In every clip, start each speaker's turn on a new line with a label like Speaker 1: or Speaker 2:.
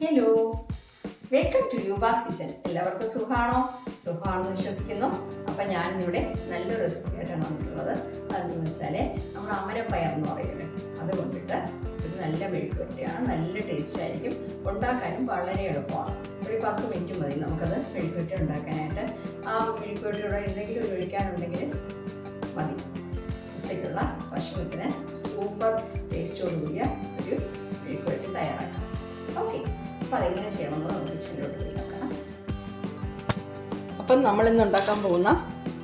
Speaker 1: Hello, welcome to യൂബാസ് kitchen. എല്ലാവർക്കും സുഖമാണെന്ന് വിശ്വസിക്കുന്നു. അപ്പം ഞാനിവിടെ നല്ലൊരു റെസിപ്പി ആയിട്ടാണ് വന്നിട്ടുള്ളത്. അതെന്ന് വെച്ചാൽ നമ്മൾ അമരപ്പയർ എന്ന് പറയുന്നത് അതുകൊണ്ടിട്ട് ഇത് നല്ല മെഴുക്കുവരട്ടിയാണ്. നല്ല ടേസ്റ്റ് ആയിരിക്കും. ഉണ്ടാക്കാനും വളരെ എളുപ്പമാണ്. ഒരു 10 മിനിറ്റ് മതി നമുക്കത് മെഴുക്കുവരട്ടി ഉണ്ടാക്കാനായിട്ട്. ആ മെഴുക്കുവരട്ടിയുടെ എന്തെങ്കിലും ഒരു ഒഴിക്കാനുണ്ടെങ്കിൽ മതി. ഉച്ചയ്ക്കുള്ള ഭക്ഷണത്തിന് സൂപ്പർ ടേസ്റ്റോട് കൂടിയ ഒരു മെഴുക്കുവരട്ടി തയ്യാറാക്കാം. ഓക്കെ, അപ്പം അതെങ്ങനെ ചെയ്യണമെന്ന് നമുക്ക് കിച്ചണിലോട്ട് പോയി നോക്കാം. അപ്പം നമ്മളിന്ന് ഉണ്ടാക്കാൻ പോകുന്ന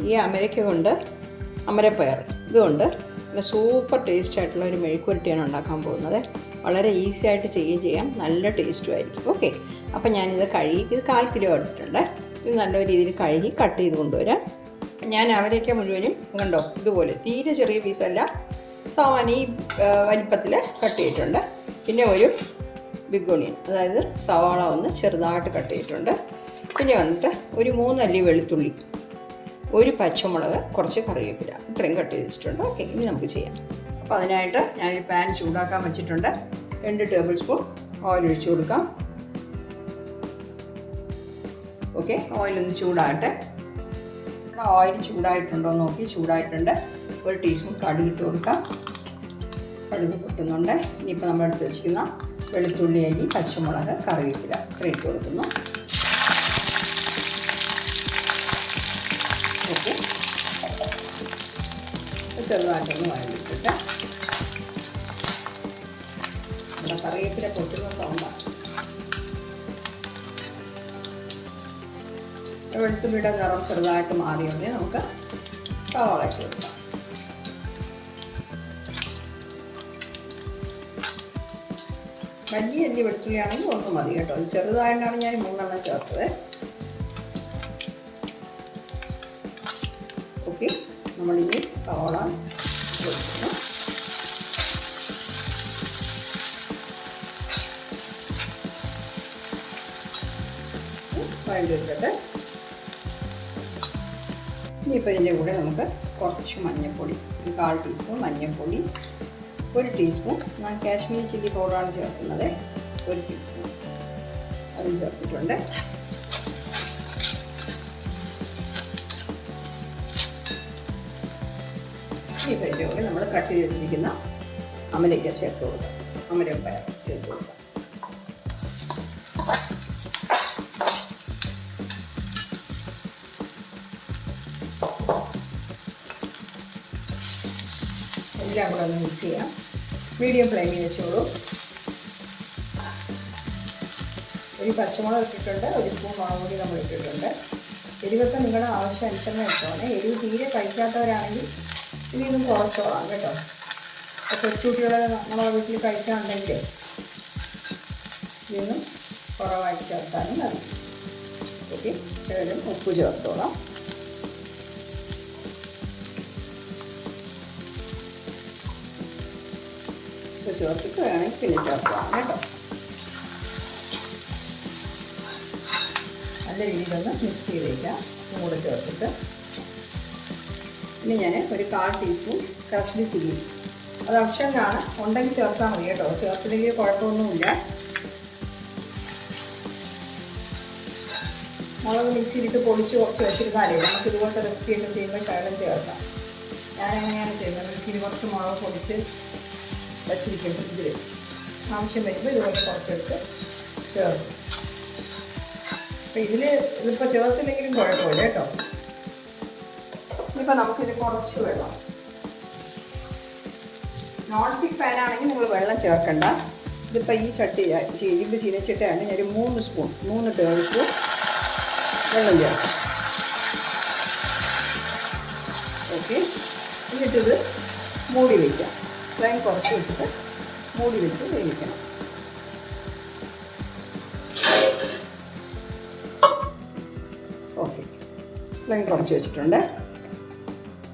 Speaker 1: ഈ അമരപ്പയർ ഇതുകൊണ്ട് നല്ല സൂപ്പർ ടേസ്റ്റ് ആയിട്ടുള്ള ഒരു മെഴുക്കുവരട്ടിയാണ് ഉണ്ടാക്കാൻ പോകുന്നത്. വളരെ ഈസി ആയിട്ട് ചെയ്യുകയും ചെയ്യാം, നല്ല ടേസ്റ്റും ആയിരിക്കും. ഓക്കെ, അപ്പം ഞാനിത് കഴുകി, ഇത് 1/4 കിലോ എടുത്തിട്ടുണ്ട്. ഇത് നല്ല രീതിയിൽ കഴുകി കട്ട് ചെയ്ത് കൊണ്ടുവരാം. ഞാൻ അവരേക്ക മുഴുവനും കണ്ടോ ഇതുപോലെ തീരെ ചെറിയ പീസല്ല, സാമാന്യ ഈ വലിപ്പത്തിൽ കട്ട് ചെയ്തിട്ടുണ്ട്. പിന്നെ ഒരു ബിഗ് ഓണിയൻ, അതായത് സവാള ഒന്ന് ചെറുതായിട്ട് കട്ട് ചെയ്തിട്ടുണ്ട്. പിന്നെ വന്നിട്ട് ഒരു 3 അല്ലി വെളുത്തുള്ളി, ഒരു പച്ചമുളക്, കുറച്ച് കറിവേപ്പില, ഇത്രയും കട്ട് ചെയ്ത് വെച്ചിട്ടുണ്ട്. ഓക്കെ, ഇനി നമുക്ക് ചെയ്യാം. അപ്പോൾ അതിനായിട്ട് ഞാനൊരു പാൻ ചൂടാക്കാൻ വെച്ചിട്ടുണ്ട്. 2 ടേബിൾ സ്പൂൺ ഓയിൽ ഒഴിച്ചു കൊടുക്കാം. ഓക്കെ, ഓയിലൊന്ന് ചൂടാകട്ടെ. ഓയിൽ ചൂടായിട്ടുണ്ടോ എന്ന് നോക്കി. ചൂടായിട്ടുണ്ട്. 1 ടീസ്പൂൺ കടുക് ഇട്ട് കൊടുക്കാം. കടുക് പൊട്ടുന്നുണ്ട്. ഇനിയിപ്പോൾ നമ്മൾ എടുത്ത് വെച്ചിരിക്കുന്ന വെളുത്തുള്ളി അരി, പച്ചമുളക്, കറിവേപ്പില ഇത്ര ഇട്ട് കൊടുക്കുന്നു. ഓക്കെ, ചെറുതായിട്ടൊന്ന് വഴറ്റിട്ട് നമ്മുടെ കറിവേപ്പില പൊട്ടുന്ന സൗണ്ടാണ്. വെളുത്തുള്ളിയുടെ നിറം ചെറുതായിട്ട് മാറിയുണ്ടെങ്കിൽ നമുക്ക് സവാള ഇട്ട് കൊടുക്കാം. വലിയ അല്ലി വെളുത്തുള്ളി ആണെങ്കിൽ 1 മതി കേട്ടോ. അത് ചെറുതായിട്ടാണ് ഞാൻ 3 എണ്ണം ചേർത്തത്. ഓക്കെ, നമ്മളിനി സവാള കൊടുക്കുന്നു. വഴറ്റിട്ട് ഇനിയിപ്പോൾ ഇതിൻ്റെ കൂടെ നമുക്ക് കുറച്ച് മഞ്ഞൾപ്പൊടി, ഒരു 1/4 ടീസ്പൂൺ മഞ്ഞൾപ്പൊടി, 1 ടീസ്പൂൺ ഞാൻ കാശ്മീരി ചില്ലി പൗഡറാണ് ചേർക്കുന്നത്. 1 ടീസ്പൂൺ അതും ചേർത്തിട്ടുണ്ട്. ഈ ഇതിൻ്റെ കൂടെ നമ്മൾ കട്ട് ചെയ്ത് വെച്ചിരിക്കുന്ന അമരയ്ക്ക ചേർത്ത് കൊടുക്കാം. അമരപ്പയർ ചേർത്ത് കൊടുക്കാം. എല്ലാം കൂടെ ഒന്ന് മിക്സ് ചെയ്യാം. മീഡിയം ഫ്ലെയിമിൽ വെച്ചോളൂ. ഒരു പച്ചമുളക് ഇട്ടിട്ടുണ്ട്, 1 സ്പൂൺ മുളക് പൊടി നമ്മൾ ഇട്ടിട്ടുണ്ട്. എരിവൊക്കെ നിങ്ങളുടെ ആവശ്യം അനുസരണം ഇട്ടോണേ. എരിവ് തീരെ കഴിക്കാത്തവരാണെങ്കിൽ ഇനിയൊന്നും കുറച്ചോളാം കേട്ടോ. കൊച്ചുകുട്ടികളെ നമ്മളെ വീട്ടിൽ കഴിക്കാനുണ്ടെങ്കിൽ ഇതൊന്നും കുറവായിട്ട് ചേർത്താലും മതി. ഓക്കെ, ശകലം ഉപ്പ് ചേർത്തോളാം. ചേർത്തിട്ട് വേണമെങ്കിൽ പിന്നെ ചേർക്കാം കേട്ടോ. നല്ല രീതിയിലൊന്ന് മിക്സ് ചെയ്ത് വയ്ക്കാം. കൂടെ ചേർത്തിട്ട് പിന്നെ ഞാൻ ഒരു 1/4 ടീസ്പൂൺ കാശ്മീരി ചില്ലി, അത് ഓപ്ഷനിലാണ്, ഉണ്ടെങ്കിൽ ചേർത്താൽ മതി കേട്ടോ. ചേർത്തില്ലെങ്കിൽ കുഴപ്പമൊന്നുമില്ല. മുളക് മിക്സിയിലിട്ട് പൊടിച്ച് കുറച്ച് വെച്ചിരുന്നാലേ നമുക്ക് ഇതുപോലത്തെ റെസിപ്പിയൊക്കെ ചെയ്യുമ്പോൾ ശകലം ചേർക്കാം. ഞാനെങ്ങനെയാണ് ചെയ്യുന്നത്, മിക്സിയിൽ കുറച്ച് മുളക് പൊടിച്ച് വച്ചിരിക്കുന്നത്. ഇതിൽ ആവശ്യം വരുമ്പോൾ ഇതുപോലെ കുറച്ചെടുത്ത് ചേർക്കും. അപ്പം ഇതിപ്പോൾ ചേർത്തില്ലെങ്കിലും കുഴപ്പമില്ല കേട്ടോ. ഇനിയിപ്പോൾ നമുക്കിത് കുറച്ച് വെള്ളം, നോൺ സ്റ്റിക്ക് പാനാണെങ്കിൽ നിങ്ങൾ വെള്ളം ചേർക്കണ്ട. ഇതിപ്പോൾ ഈ ഇരുമ്പ് ചീനച്ചട്ടയാണ്. ഞാനൊരു 3 ടേബിൾ സ്പൂൺ വെള്ളം ചേർക്കാം. ഓക്കെ, എന്നിട്ടിത് മൂടി വയ്ക്കാം. ഫ്ലെയിം കുറച്ച് വെച്ചിട്ട് മൂടി വെച്ച് വേവിക്കണം. ഓക്കെ, ഫ്ലെയിം കുറച്ച് വെച്ചിട്ടുണ്ട്.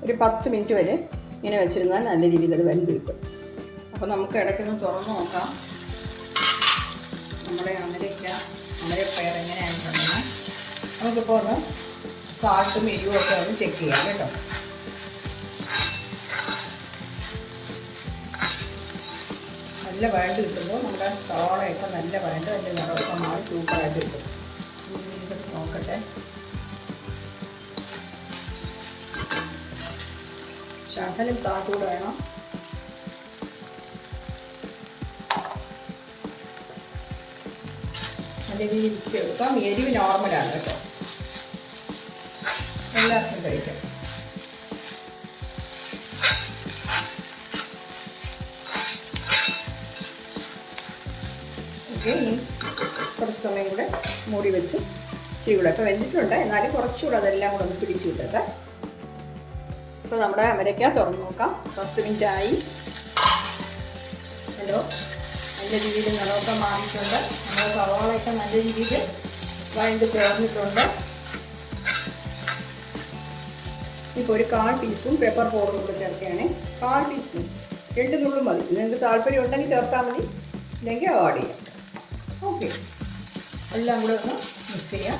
Speaker 1: ഒരു 10 മിനിറ്റ് വരെ ഇങ്ങനെ വെച്ചിരുന്നാൽ നല്ല രീതിയിൽ അത് വെന്ത് കിട്ടും. അപ്പോൾ നമുക്ക് ഇടയ്ക്കൊന്ന് തുറന്ന് നോക്കാം നമ്മുടെ അമരപ്പയർ എങ്ങനെയായിട്ടുണ്ടെന്ന്. നമുക്കിപ്പോൾ ഒന്ന് സാൾട്ടും എരിവും ഒക്കെ ഒന്ന് ചെക്ക് ചെയ്യാം കേട്ടോ. നല്ല നല്ല വഴണ്ട് കിട്ടുമ്പോൾ നമ്മുടെ സവാളയൊക്കെ നല്ല വഴണ്ട് അതിൻ്റെ നിറമൊക്കെ മാറി സൂപ്പറായിട്ട് കിട്ടും. ഇത് നോക്കട്ടെ. ശകലം സാട്ടൂടെ വേണം. നല്ല രീതിയിൽ മിക്സ് എടുക്കാം. എരിവ് നോർമലാണ് കേട്ടോ, എല്ലാവർക്കും കഴിക്കാം. ഓക്കെ, ഇനി കുറച്ച് സമയം കൂടെ മൂടി വെച്ച് ഇച്ചിരി കൂടെ ഒക്കെ വെച്ചിട്ടുണ്ട്. എന്നാലും കുറച്ചുകൂടെ അതെല്ലാം കൂടെ ഒന്ന് പിടിച്ച് കിട്ടട്ടെ. ഇപ്പോൾ നമ്മുടെ അമരയ്ക്ക തുറന്ന് നോക്കാം. 10 മിനിറ്റ് ആയി. ഹലോ, നല്ല രീതിയിൽ നിറമൊക്കെ മാറിയിട്ടുണ്ട്. നമ്മുടെ സവാളയൊക്കെ നല്ല രീതിയിൽ വഴണ്ട് ചേർന്നിട്ടുണ്ട്. ഇപ്പോൾ ഒരു 1/4 ടീസ്പൂൺ പെപ്പർ പൗഡർ കൂടെ ചേർക്കുകയാണ്. 1/4 ടീസ്പൂൺ, 2 നുള്ളും മതി. നിങ്ങൾക്ക് താല്പര്യം ഉണ്ടെങ്കിൽ ചേർത്താൽ മതി, ഇല്ലെങ്കിൽ അവോയ്ഡ് ചെയ്യാം. ഓക്കെ, എല്ലാം കൂടെ ഒന്ന് മിക്സ് ചെയ്യാം.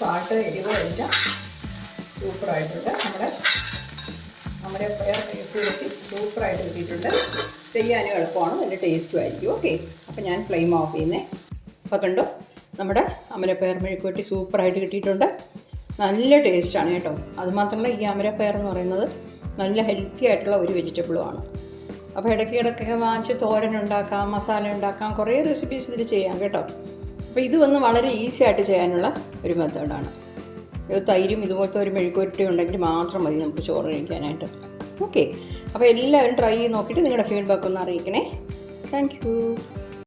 Speaker 1: പാട്ട് എരിവോ എല്ലാം സൂപ്പറായിട്ടുണ്ട്. നമ്മുടെ പയർ റെസിപ്പി സൂപ്പറായിട്ട് കിട്ടിയിട്ടുണ്ട്. ചെയ്യാനും എളുപ്പമാണ്, നല്ല ടേസ്റ്റും ആയിരിക്കും. ഓക്കെ, അപ്പോൾ ഞാൻ ഫ്ലെയിം ഓഫ് ചെയ്യുന്നേ. അപ്പോൾ കണ്ടോ, നമ്മുടെ അമരപ്പയർ മെഴുക്കുവരട്ടി സൂപ്പറായിട്ട് കിട്ടിയിട്ടുണ്ട്. നല്ല ടേസ്റ്റാണ് കേട്ടോ. അതുമാത്രമല്ല, ഈ അമരപ്പയർ എന്ന് പറയുന്നത് നല്ല ഹെൽത്തി ആയിട്ടുള്ള ഒരു വെജിറ്റബിളുമാണ്. അപ്പോൾ ഇടയ്ക്കൊക്കെ വാങ്ങിച്ച് തോരൻ ഉണ്ടാക്കാം, മസാല ഉണ്ടാക്കാം, കുറേ റെസിപ്പീസ് ഇതിൽ ചെയ്യാം കേട്ടോ. അപ്പോൾ ഇത് വന്ന് വളരെ ഈസി ആയിട്ട് ചെയ്യാനുള്ള ഒരു മെത്തേഡാണ്. ഇത് തൈരും ഇതുപോലത്തെ ഒരു മെഴുക്കുവരട്ടി ഉണ്ടെങ്കിൽ മാത്രം മതി നമുക്ക് ചോറ് കഴിക്കാനായിട്ട്. ഓക്കെ, അപ്പോൾ എല്ലാവരും ട്രൈ ചെയ്ത് നോക്കിയിട്ട് നിങ്ങളുടെ ഫീഡ്ബാക്ക് ഒന്ന് അറിയിക്കണേ. Thank you.